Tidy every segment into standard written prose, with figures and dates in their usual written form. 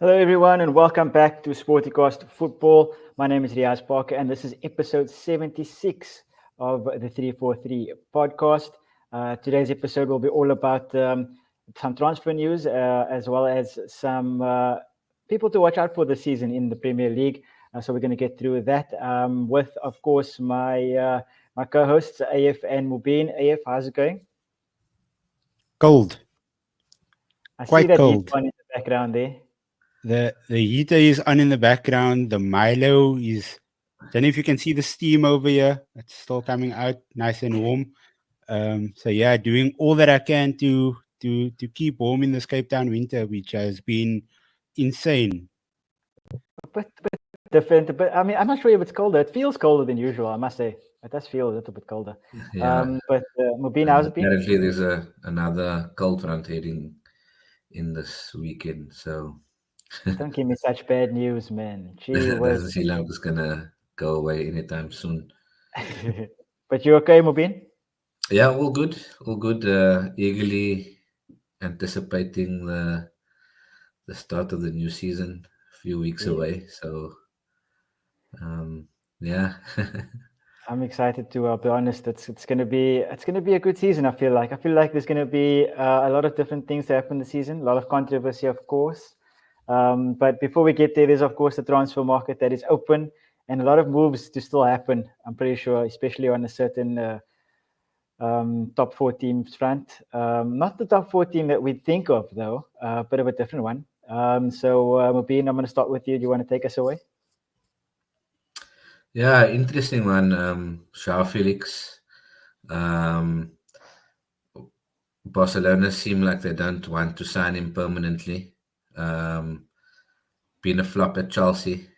Hello, everyone, and welcome back to Sporticast Football. My name is Riaz Parker, and this is episode 76 of the 343 podcast. Today's episode will be all about some transfer news as well as some people to watch out for this season in the Premier League. So we're going to get through that with, of course, my co-hosts AF and Mubin. AF, how's it going? Cold. I see Quite that heat cold. on in the background there. The heater is on in the background. The Milo is. Don't know if you can see the steam over here. It's still coming out nice and warm. So yeah, doing all that I can to keep warm in this Cape Town winter, which has been insane. But different. But I mean, I'm not sure if it's colder. It feels colder than usual, I must say. It does feel a little bit colder. Yeah. But Mubin, And how's it been? apparently there's another cold front heading in this weekend. So Don't give me such bad news, man. Gee doesn't whiz. seem like it's gonna go away anytime soon. But you okay, Mubin? Yeah, all good. All good. Eagerly anticipating the start of the new season a few weeks Yeah. away. So yeah. I'm excited to be honest. It's gonna be a good season. I feel like there's gonna be a lot of different things to happen this season. A lot of controversy, of course. But before we get there, there's of course the transfer market that is open and a lot of moves to still happen. I'm pretty sure, especially on a certain top four teams front. Not the top four team that we think of though, bit of a different one. So Mubin, I'm going to start with you. Do you want to take us away? Yeah, interesting one. Joao Felix. Barcelona seem like they don't want to sign him permanently. Been a flop at Chelsea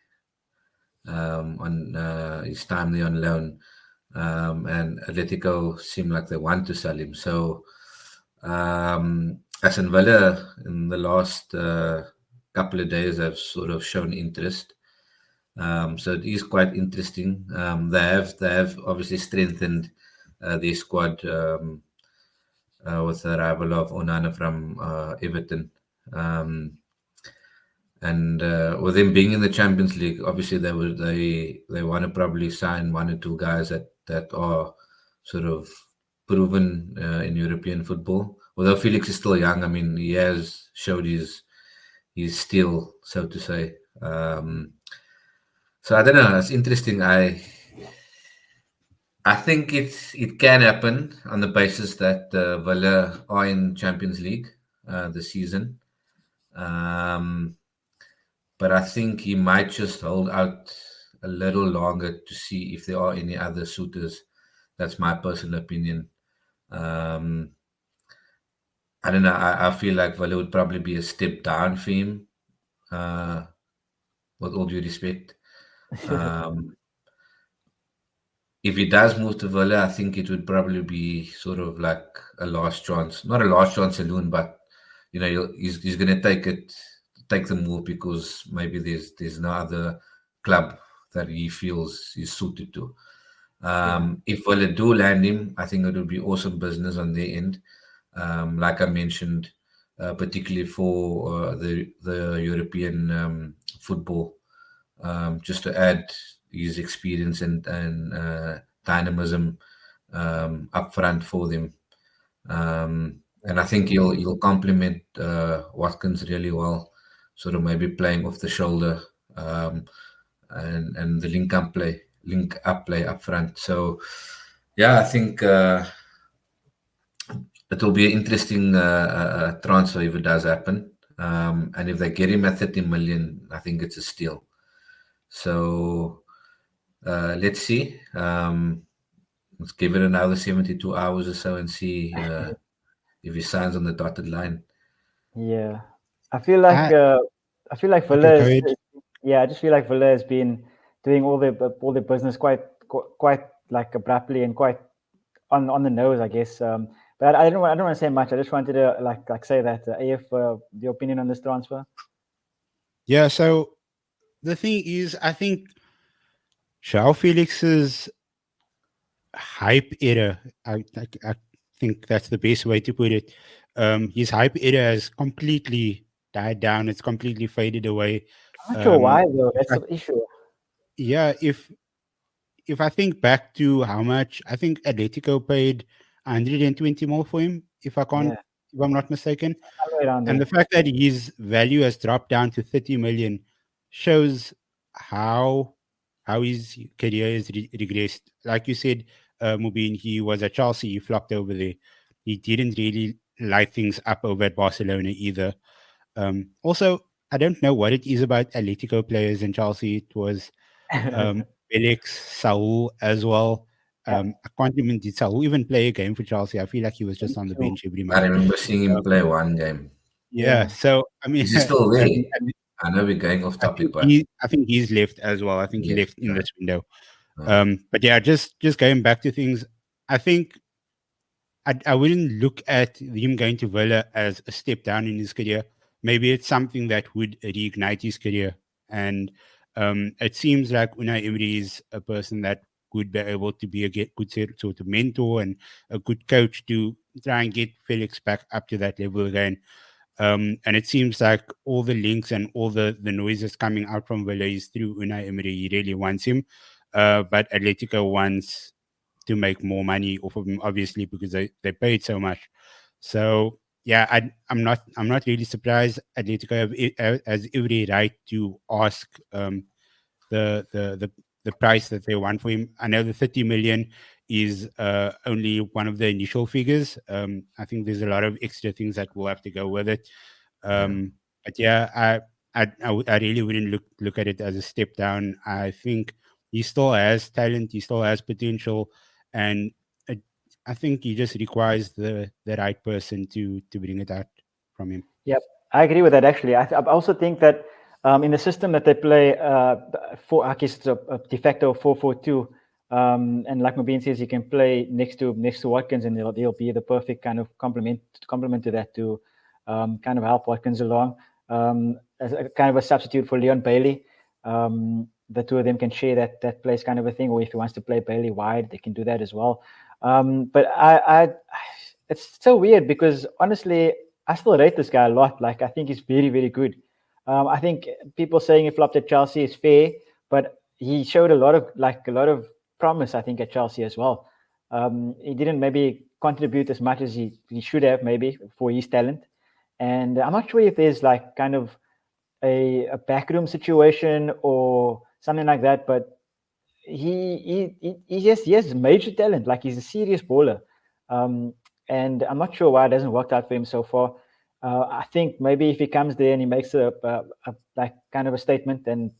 on his time there on loan. And Atletico seem like they want to sell him. So Aston Villa in the last couple of days have sort of shown interest. So it is quite interesting. They have obviously strengthened their squad with the arrival of Onana from Everton. And with them being in the Champions League, obviously they want to probably sign one or two guys that are sort of proven in European football. Although Felix is still young, I mean he has showed his skill, so to say. So I don't know. It's interesting. I think it can happen on the basis that Villa are in Champions League this season. But I think he might just hold out a little longer to see if there are any other suitors. That's my personal opinion. I don't know. I feel like Villa would probably be a step down for him, with all due respect. If he does move to Villa, I think it would probably be sort of like a last chance. Not a last chance alone, but he's going to take the move because maybe there's no other club that he feels is suited to. If Villa do land him, I think it would be awesome business on their end. Like I mentioned, particularly for the European football, just to add his experience and dynamism up front for them. And I think he'll complement Watkins really well, sort of maybe playing off the shoulder and the link up play up front. So yeah, I think it will be an interesting transfer if it does happen. And if they get him at 30 million, I think it's a steal. So let's see. Let's give it another 72 hours or so and see if he signs on the dotted line. Yeah, I feel like Villa Okay, go is. ahead. Yeah, I just feel like Villa has been doing all their business quite like abruptly and quite on the nose, I guess. But I don't want to say much. I just wanted to like say that AF, the opinion on this transfer. Yeah. So the thing is, I think Joao Felix's hype era. I think that's the best way to put it. His hype era has completely died down. It's completely faded away. I'm not sure why though. In That's fact, the issue. yeah, if I think back to how much I think Atletico paid 120 mil for him, if I'm not mistaken. Somewhere around And there. the fact that his value has dropped down to 30 million shows how his career has regressed. Like you said, Mubin, he was at Chelsea, he flopped over there. He didn't really light things up over at Barcelona either. Also, I don't know what it is about Atletico players in Chelsea. It was Felix, Saul as well. Yeah. I can't even did Saul even play a game for Chelsea. I feel like he was just on the True. bench every I match. remember seeing him play one game. Yeah, so I mean, Is he still there? and I know we're going off topic, but I think he's left as well. I think he yes, left in this window. uh, But yeah, just going back to things, I think I wouldn't look at him going to Villa as a step down in his career. Maybe it's something that would reignite his career. And it seems like Unai Emery is a person that would be able to be a good sort of mentor and a good coach to try and get Felix back up to that level again. And it seems like all the links and all the noises coming out from Villa is through Unai Emery. He really wants him. But Atletico wants to make more money off of him, obviously, because they paid so much. So yeah, I'm not really surprised. Atletico has every right to ask the price that they want for him. I know the 30 million is only one of the initial figures. I think there's a lot of extra things that will have to go with it. But yeah, I really wouldn't look at it as a step down. I think he still has talent, he still has potential, and I think he just requires the right person to bring it out from him. Yep, I agree with that. Actually, I also think that in the system that they play, I guess it's a de facto 4-4-2, and like Mubin says, he can play next to Watkins, and he'll be the perfect kind of complement to that, to kind of help Watkins along, as a kind of a substitute for Leon Bailey. The two of them can share that place, kind of a thing. Or if he wants to play Bailey wide, they can do that as well. But it's so weird because honestly, I still rate this guy a lot. Like, I think he's very, very good. I think people saying he flopped at Chelsea is fair, but he showed a lot of promise, I think, at Chelsea as well. He didn't maybe contribute as much as he should have, maybe, for his talent. And I'm not sure if there's like kind of a backroom situation or something like that, but he has major talent. Like, he's a serious baller. And I'm not sure why it hasn't worked out for him so far. I think maybe if he comes there and he makes a like kind of a statement, and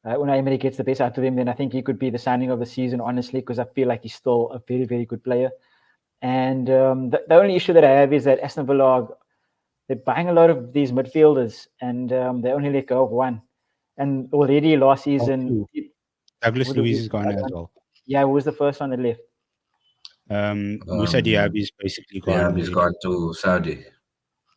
Unai Emery gets the best out of him, then I think he could be the signing of the season, honestly, because I feel like he's still a very, very good player. And the only issue that I have is that Aston Villa, they're buying a lot of these midfielders, and they only let go of one. And already last season, Douglas Luiz is gone as well. Yeah, who was the first one that left? Musa Diaby is basically gone. Yeah, he's gone to Saudi.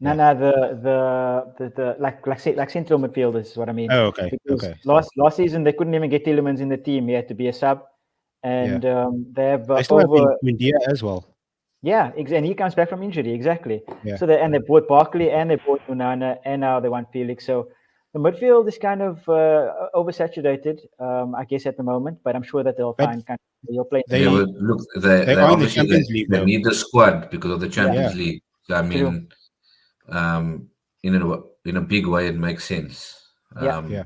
No, the like central midfielders is what I mean. Oh, okay. Because last season they couldn't even get Tielemans in the team. He had to be a sub, and they have they still have India as well. Yeah, and he comes back from injury, exactly. Yeah. So they bought Barkley and they bought Onana, and now they want Felix. So the midfield is kind of oversaturated, I guess, at the moment. But I'm sure that they'll find they'll play. They are in the Champions League. They need the squad because of the Champions League. So I mean, in a big way, it makes sense. They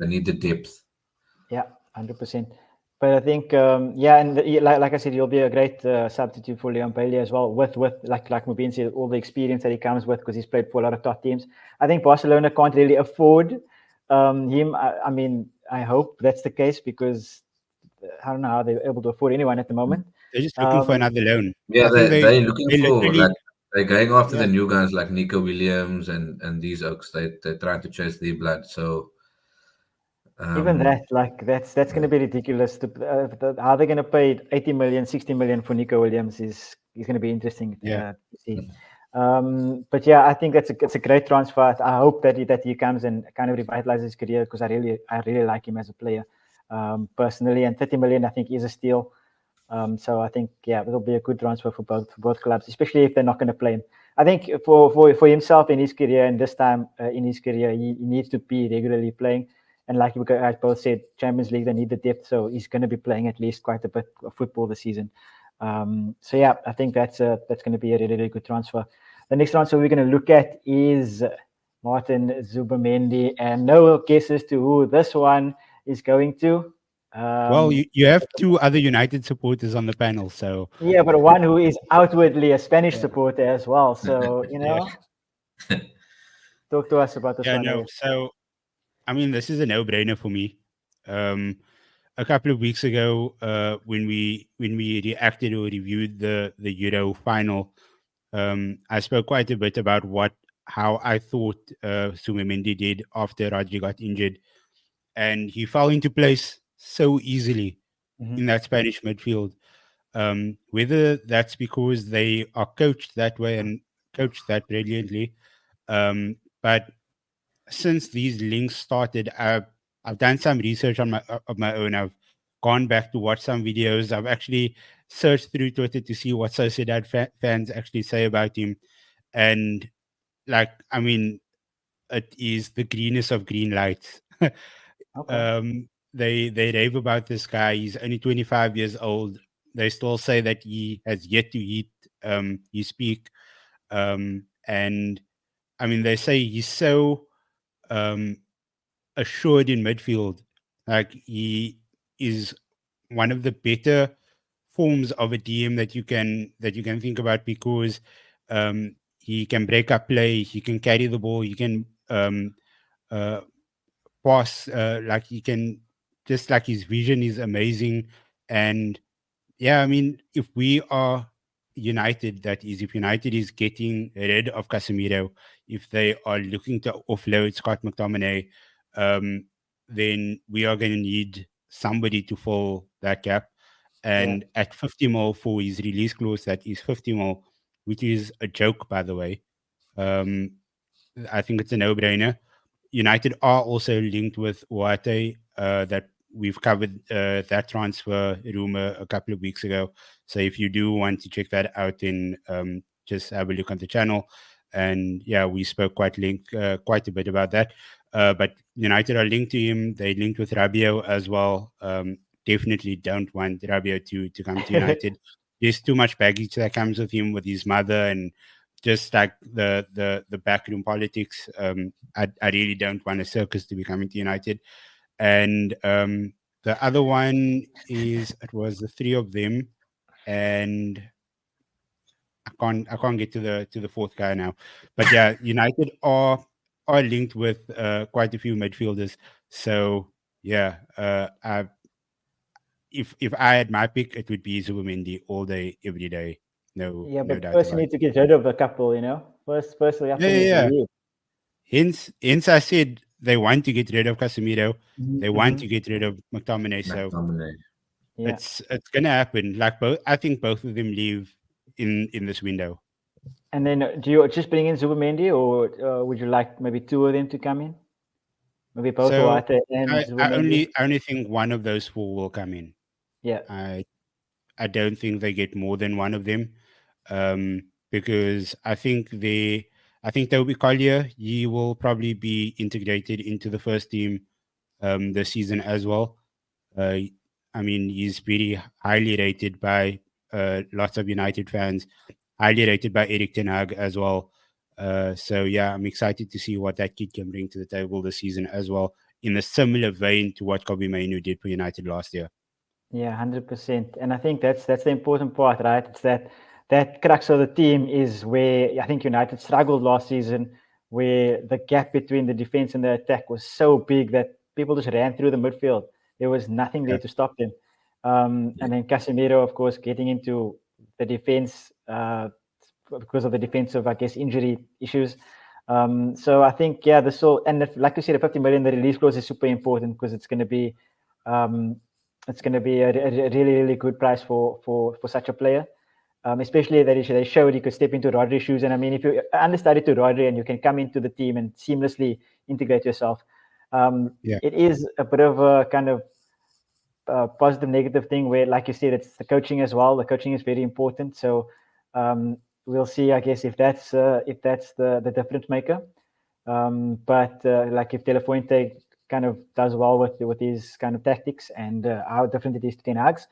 need the depth. Yeah, 100%. But I think, and like I said, he'll be a great substitute for Leon Bailey as well. With like Mubin said, all the experience that he comes with, because he's played for a lot of top teams. I think Barcelona can't really afford him. I mean, I hope that's the case, because I don't know how they're able to afford anyone at the moment. They're just looking for another loan. Yeah, they're looking for like they're going after the new guys like Nico Williams and these oaks. They're trying to chase their blood. So. Even that, that's going to be ridiculous. How they're going to pay 80 million, 60 million for Nico Williams is going to be interesting to see. But yeah, I think it's a great transfer. I hope that he comes and kind of revitalizes his career, because I really like him as a player, personally. And 30 million, I think, is a steal. So I think it'll be a good transfer for both clubs, especially if they're not going to play him. I think for himself in his career and this time in his career, he needs to be regularly playing. And like you guys both said, Champions League, they need the depth, so he's going to be playing at least quite a bit of football this season. So yeah, I think that's going to be a really, really good transfer. The next transfer we're going to look at is Martin Zubimendi, and no guesses to who this one is going to. Well, you have two other United supporters on the panel, so yeah, but one who is outwardly a Spanish supporter as well. So talk to us about this one. no. So, I mean, this is a no-brainer for me. A couple of weeks ago, when we reacted or reviewed the Euro final, I spoke quite a bit about how I thought Zubimendi did after Rodri got injured, and he fell into place so easily in that Spanish midfield. Whether that's because they are coached that way and coached that brilliantly, but since these links started, I've done some research on my own. I've gone back to watch some videos. I've actually searched through Twitter to see what Sociedad fans actually say about him, and I mean, it is the greenest of green lights. Okay. They rave about this guy. He's only 25 years old. They still say that he has yet to hit his peak. And I mean, they say he's so assured in midfield. Like, he is one of the better forms of a DM that you can think about, because he can break up play, he can carry the ball, he can pass, like he can, just like his vision is amazing. And yeah, I mean, if we are United, that is, if United is getting rid of Casemiro, if they are looking to offload Scott McTominay, then we are going to need somebody to fill that gap. And at 50 mil for his release clause, that is 50 mil, which is a joke, by the way. I think it's a no-brainer. United are also linked with Uate, that we've covered that transfer rumor a couple of weeks ago. So if you do want to check that out, then just have a look on the channel. And yeah, we spoke quite a bit about that. But United are linked to him. They linked with Rabiot as well. Definitely don't want Rabiot to come to United. There's too much baggage that comes with him, with his mother, and just like the backroom politics. I really don't want a circus to be coming to United. And the other one is, it was the three of them, and I can't get to the fourth guy now. But yeah, United are linked with quite a few midfielders. So yeah, if I had my pick, it would be Zubimendi all day, every day. No, Yeah, no but doubt first you about it. need to get rid of a couple, First we have to leave. Hence I said they want to get rid of Casemiro. They want to get rid of McTominay. So it's gonna happen. I think both of them leave in this window. And then do you just bring in Zubimendi, or would you like maybe two of them to come in? Maybe both Uate and Zubimendi? I only think one of those four will come in. Yeah. I don't think they get more than one of them, because I think Toby Collier, he will probably be integrated into the first team this season as well. I mean, he's very highly rated by lots of United fans, highly rated by Erik ten Hag as well. So yeah, I'm excited to see what that kid can bring to the table this season as well, in a similar vein to what Kobbie Mainoo did for United last year. Yeah, 100%. And I think that's the important part, right? It's that crux of the team is where I think United struggled last season, where the gap between the defense and the attack was so big that people just ran through the midfield. There was nothing there to stop them. And then Casemiro, of course, getting into the defense because of the defensive, I guess, injury issues. So I think, yeah, like you said, the 50 million, the release clause is super important, because it's going to be a really, really good price for such a player. Especially that they showed he could step into Rodri's shoes. And I mean, if you understudy to Rodri and you can come into the team and seamlessly integrate yourself, it is a bit of a kind of positive, negative thing where, like you said, it's the coaching as well. The coaching is very important. So we'll see, I guess, if that's the difference maker. But like if De La Fuente kind of does well with his kind of tactics and how different it is to Ten Hag's.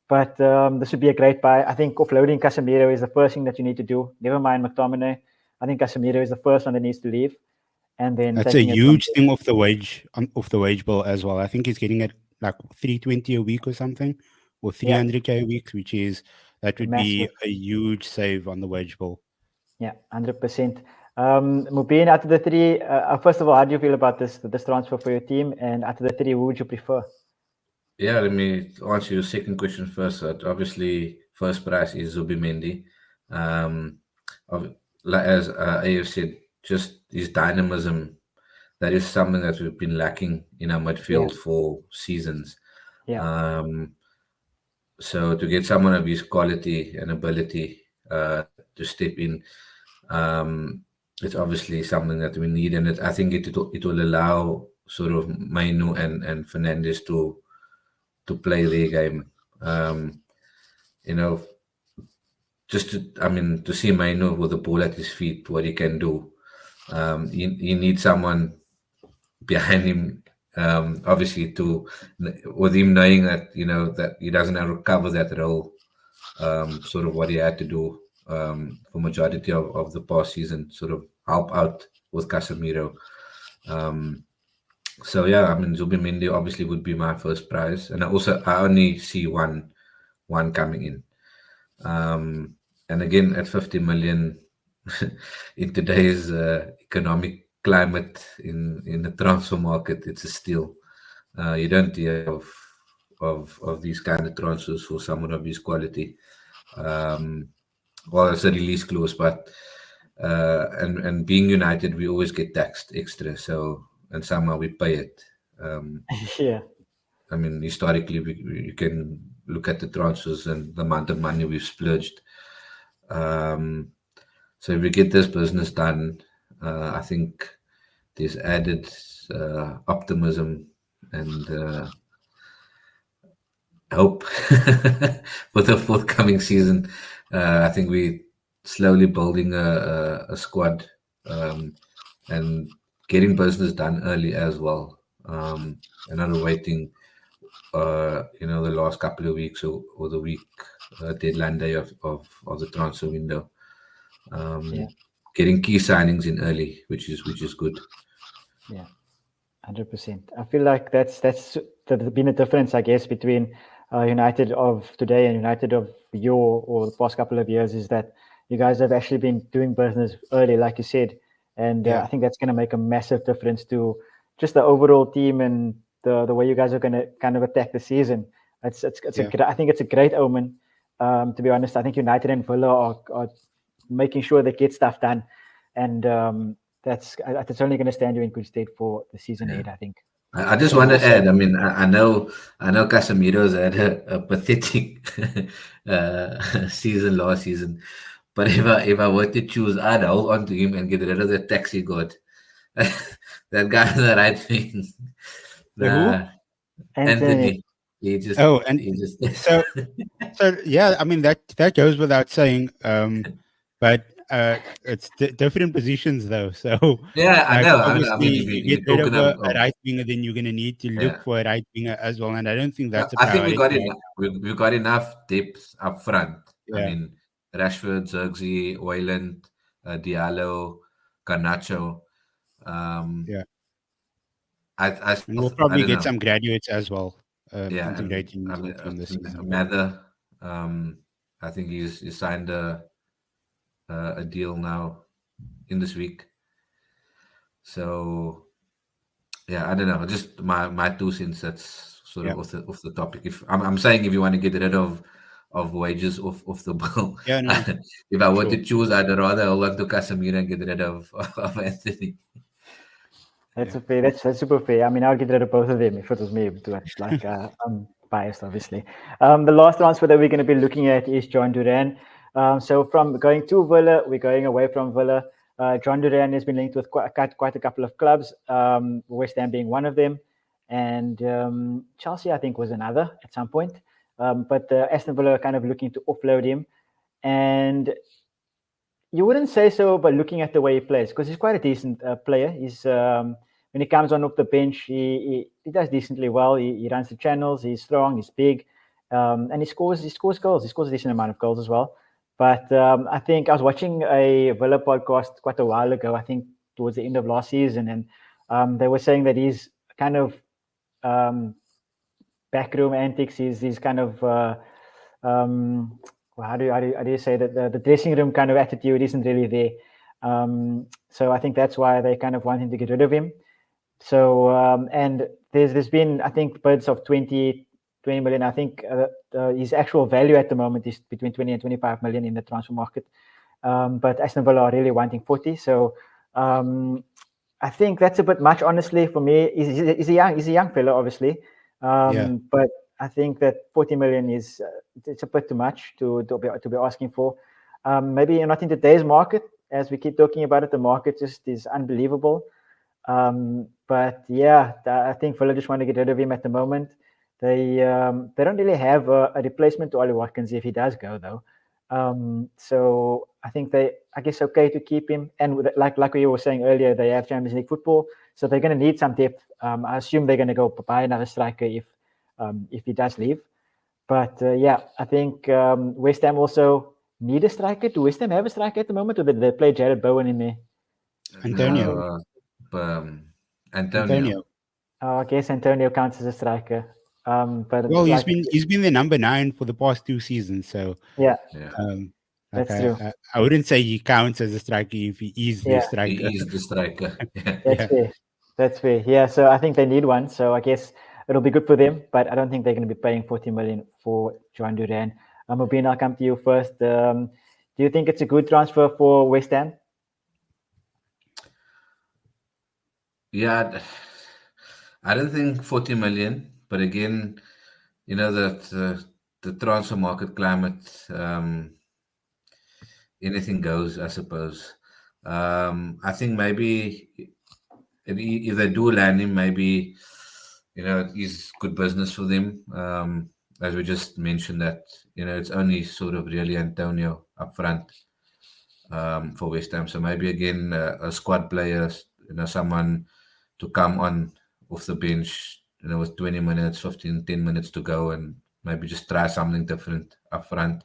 But this would be a great buy. I think offloading Casemiro is the first thing that you need to do. Never mind McTominay. I think Casemiro is the first one that needs to leave. And then that's a huge thing off the wage bill as well. I think he's getting it like 320 a week or something, or 300k a week, that would be a huge save on the wage bill. Yeah, 100%. Mubin, out of the three, first of all, how do you feel about this transfer for your team? And out of the three, who would you prefer? Yeah, let me answer your second question first. Obviously, first price is Zubimendi. As AF said, just his dynamism, that is something that we've been lacking in our midfield for seasons. Yeah. So to get someone of his quality and ability to step in, it's obviously something that we need, and I think it will allow sort of Mainu and Fernandes to play their game. Just to see Mainu with the ball at his feet, what he can do. You need someone behind him, obviously, with him knowing that that he doesn't have to recover that role, sort of what he had to do for majority of the past season, sort of help out with Casemiro. So yeah, Zubimendi obviously would be my first prize, and I only see one coming in. And again, at 50 million in today's economic climate in the transfer market, it's a steal. You don't hear of these kind of transfers for someone of his quality. Well, it's a release clause, but and being United, we always get taxed extra. So, and somehow we pay it. Yeah. Historically, you can look at the transfers and the amount of money we've splurged. So if we get this business done, I think there's added optimism and hope for the forthcoming season. I think we're slowly building a squad and getting business done early as well. And not waiting, the last couple of weeks or the week deadline day of the transfer window. Getting key signings in early, which is good. Yeah, 100%. I feel like that's been a difference, I guess, between United of today and United of or the past couple of years, is that you guys have actually been doing business early, like you said, and I think that's going to make a massive difference to just the overall team and the way you guys are going to kind of attack the season. I think it's a great omen. To be honest, I think United and Villa are making sure they get stuff done, and that's only going to stand you in good state for the season ahead, I think. I just want to add, I know Casemiro's had a pathetic season last season, but if I were to choose, I'd hold on to him and get rid of the taxi god. That guy on the right wing. Anthony. So yeah, that goes without saying. But it's different positions though. So yeah, I know. Obviously, you get rid of a right winger, then you're going to need to look for a right winger as well. And I don't think that's a priority. I think we've got enough depth up front. Yeah. Rashford, Zirkzee, Oyland, Diallo, Garnacho. And we'll probably get some graduates as well. Integrating into the team this season. Mather, I think he's signed a deal now in this week. So yeah, I don't know. Just my 2 cents. That's sort of off the topic. If I'm saying, if you want to get rid of wages off the bill, if I were to choose, I'd rather hold on to Casemiro and get rid of Anthony. That's that's super fair. I'll get rid of both of them if it was me. But I'm biased, obviously. The last transfer that we're going to be looking at is Jhon Duran. So from going to Villa, we're going away from Villa. Jhon Duran has been linked with quite a couple of clubs, West Ham being one of them, and Chelsea, I think, was another at some point. But Aston Villa are kind of looking to offload him. And you wouldn't say so, but looking at the way he plays, because he's quite a decent player. He's when he comes on off the bench, he does decently well. He runs the channels. He's strong. He's big, and he scores goals. He scores a decent amount of goals as well. But I think I was watching a Villa podcast quite a while ago. I think towards the end of last season, and they were saying that he's kind of backroom antics. He's kind of how do you say that the dressing room kind of attitude isn't really there. So I think that's why they kind of want him to get rid of him. So and there's been, I think, bids of 20 million. I think his actual value at the moment is between 20 and 25 million in the transfer market. But Aston Villa are really wanting 40. So I think that's a bit much, honestly, for me. He's a young fellow, obviously. But I think that 40 million is it's a bit too much to be asking for. Maybe not in today's market, as we keep talking about it. The market just is unbelievable. But yeah, I think Villa just want to get rid of him at the moment. They don't really have a replacement to Ollie Watkins if he does go, though. So I think I guess okay to keep him. And like we were saying earlier, they have Champions League football, so they're going to need some depth. I assume they're going to go buy another striker if he does leave. But yeah, I think West Ham also need a striker. Do West Ham have a striker at the moment, or did they play Jared Bowen in there? Antonio. Antonio. Oh, I guess Antonio counts as a striker. But well, he's been the number 9 for the past 2 seasons. So yeah. Like that's true. I wouldn't say he counts as a striker if he is the striker. He is the striker. That's fair. Yeah, so I think they need one. So I guess it'll be good for them, but I don't think they're going to be paying 40 million for Jhon Duran. Mubin, I'll come to you first. Do you think it's a good transfer for West Ham? Yeah, I don't think 40 million, but again, you know that the transfer market climate, anything goes, I suppose. I think maybe if they do land him, maybe it is good business for them. As we just mentioned that it's only sort of really Antonio up front for West Ham. So maybe again a squad player, someone to come on off the bench, with 20 minutes, 10 minutes to go, and maybe just try something different up front,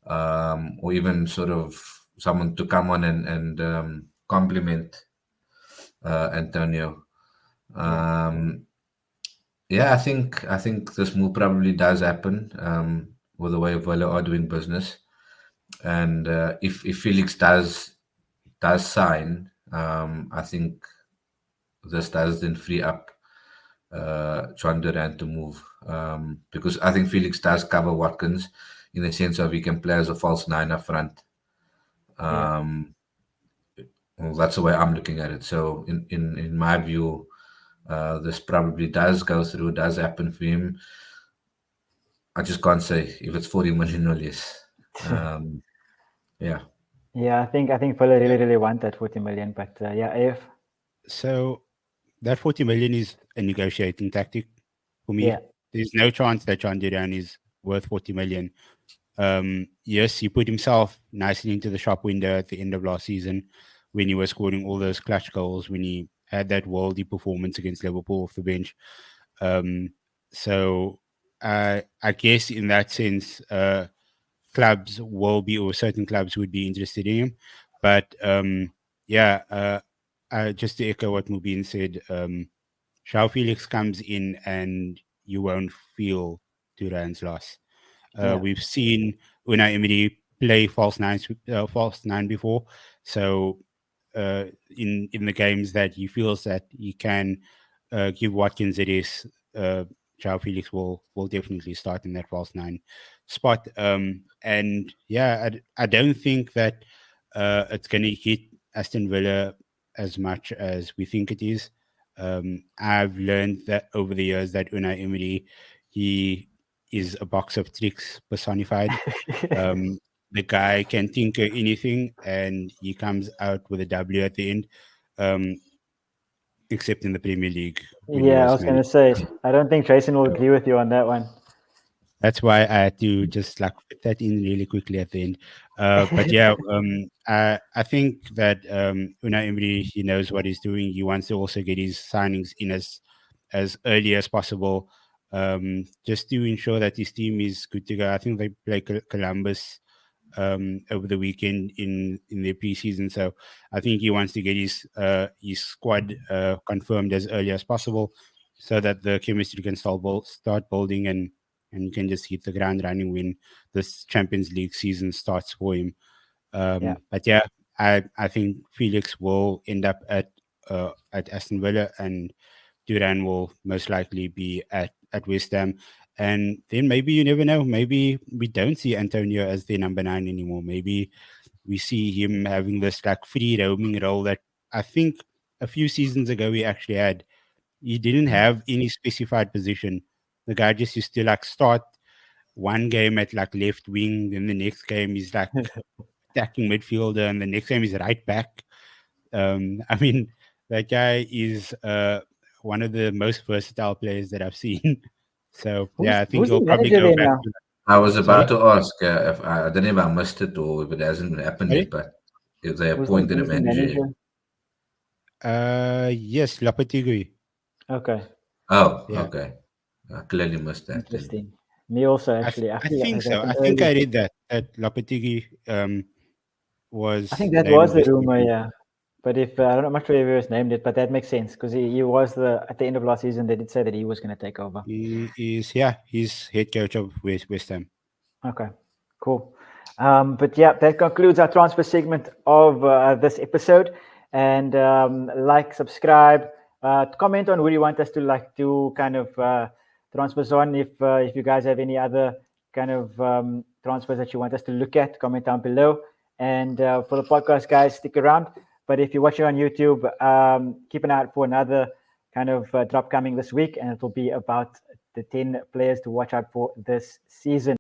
or even sort of someone to come on and complement Antonio. I think this move probably does happen with the way Villa are doing business, and if Felix does sign, I think this does then free up Jhon Duran to move, because I think Felix does cover Watkins in the sense of he can play as a false 9 up front. Well, that's the way I'm looking at it. So in my view, this probably does go through, does happen for him. I just can't say if it's 40 million or less. I think Villa really want that 40 million, but if so that 40 million is a negotiating tactic for me. There's no chance that Jhon Duran is worth 40 million. Yes, he put himself nicely into the shop window at the end of last season when he was scoring all those clutch goals, when he had that worldy performance against Liverpool off the bench. So I guess in that sense, clubs will be, or certain clubs would be interested in him. But just to echo what Mubin said, Joao Felix comes in and you won't feel Duran's loss. We've seen Unai Emery play false 9 before. So in the games that he feels that he can give Watkins a race, Joao Felix will definitely start in that false 9 spot. And I don't think that it's going to hit Aston Villa as much as we think it is. I've learned that over the years that Unai Emery, he is a box of tricks personified. The guy can tinker anything and he comes out with a W at the end, except in the Premier League. I was going to say, I don't think Jason will agree with you on that one. That's why I had to just fit that in really quickly at the end. But yeah, I think that Unai Emery, he knows what he's doing. He wants to also get his signings in as early as possible, just to ensure that his team is good to go. I think they play Columbus over the weekend in their preseason, so I think he wants to get his squad confirmed as early as possible, so that the chemistry can start building, and he can just hit the ground running when this Champions League season starts for him. But yeah, I think Felix will end up at Aston Villa, and Duran will most likely be at West Ham. And then maybe, you never know, maybe we don't see Antonio as the number 9 anymore. Maybe we see him having this like free roaming role that I think a few seasons ago he actually had. He didn't have any specified position. The guy just used to like start one game at like left wing, then the next game he's like attacking midfielder, and the next game he's right back. I mean, that guy is one of the most versatile players that I've seen. So yeah, I think who's the he'll probably manager go there back now? to I was about Sorry? to ask if I don't know if I missed it or if it hasn't happened yet, Sorry? but if they appointed a Who's the manager. Yes, Lopetegui. Okay, Oh, Yeah. okay. I clearly missed that then. interesting. Me also, actually. I feel like think it so. happened I think early. I read that Lopetegui was I think that named was the West Ham. rumor, yeah. But if I'm not sure if he was named it, but that makes sense because he was at the end of last season. They did say that he was going to take over. He's head coach of West Ham. Okay, cool. But yeah, that concludes our transfer segment of this episode. And like, subscribe, comment on who you want us to like do kind of transfers on. If you guys have any other kind of transfers that you want us to look at, comment down below. And for the podcast, guys, stick around. But if you're watching on YouTube, keep an eye out for another kind of drop coming this week, and it will be about the 10 players to watch out for this season.